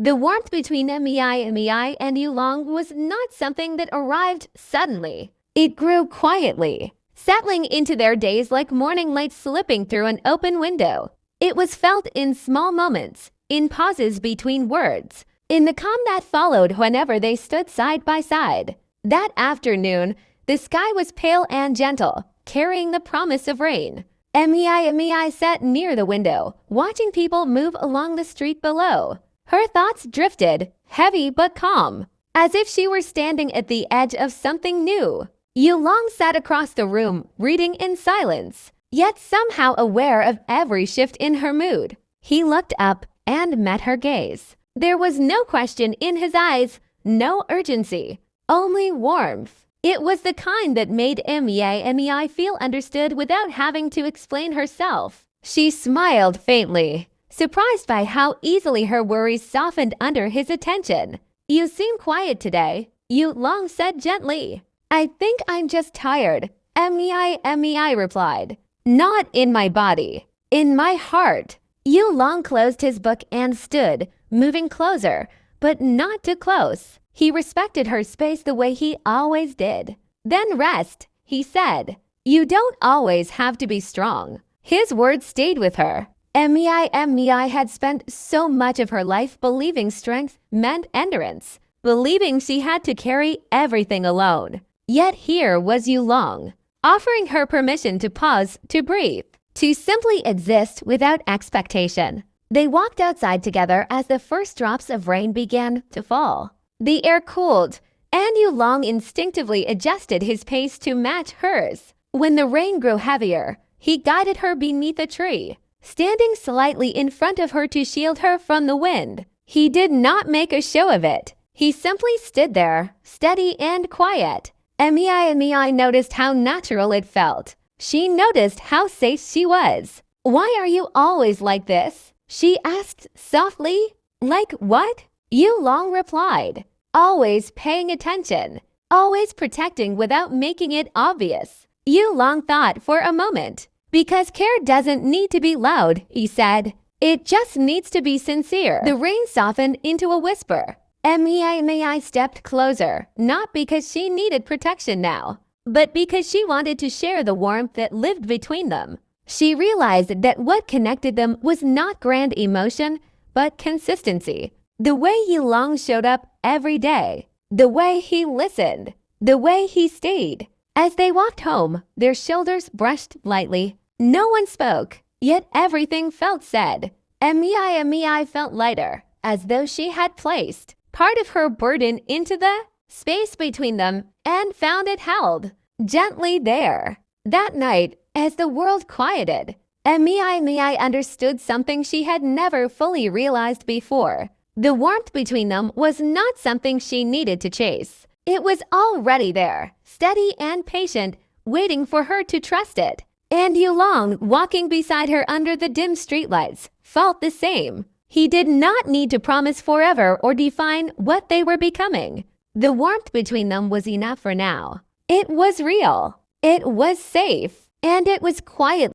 The warmth between Mei and Yulong was not something that arrived suddenly. It grew quietly, settling into their days like morning light slipping through an open window. It was felt in small moments, in pauses between words, in the calm that followed whenever they stood side by side. That afternoon, the sky was pale and gentle, carrying the promise of rain. Mei sat near the window, watching people move along the street below. Her thoughts drifted, heavy but calm, as if she were standing at the edge of something new. Yulong sat across the room, reading in silence, yet somehow aware of every shift in her mood. He looked up and met her gaze. There was no question in his eyes, no urgency, only warmth. It was the kind that made Mei feel understood without having to explain herself. She smiled faintly, surprised by how easily her worries softened under his attention. "You seem quiet today," Yulong said gently. "I think I'm just tired," Mei replied. "Not in my body, in my heart." Yulong closed his book and stood, moving closer, but not too close. He respected her space the way he always did. "Then rest," he said. "You don't always have to be strong." His words stayed with her. Mei had spent so much of her life believing strength meant endurance, believing she had to carry everything alone. Yet here was Yulong, offering her permission to pause, to breathe, to simply exist without expectation. They walked outside together as the first drops of rain began to fall. The air cooled, and Yulong instinctively adjusted his pace to match hers. When the rain grew heavier, he guided her beneath a tree, standing slightly in front of her to shield her from the wind. He did not make a show of it. He simply stood there, steady and quiet. Mei noticed how natural it felt. She noticed how safe she was. "Why are you always like this?" she asked softly. "Like what?" Yulong replied. "Always paying attention, always protecting without making it obvious." Yulong thought for a moment. "Because care doesn't need to be loud," he said. "It just needs to be sincere." The rain softened into a whisper. Mei stepped closer, not because she needed protection now, but because she wanted to share the warmth that lived between them. She realized that what connected them was not grand emotion, but consistency. The way Yulong showed up every day, the way he listened, the way he stayed. As they walked home, their shoulders brushed lightly. No one spoke, yet everything felt said. Mei felt lighter, as though she had placed part of her burden into the space between them and found it held gently there. That night, as the world quieted, Mei understood something she had never fully realized before. The warmth between them was not something she needed to chase. It was already there, steady and patient, waiting for her to trust it. And Yulong, walking beside her under the dim streetlights, felt the same. He did not need to promise forever or define what they were becoming. The warmth between them was enough for now. It was real, it was safe, and it was quiet.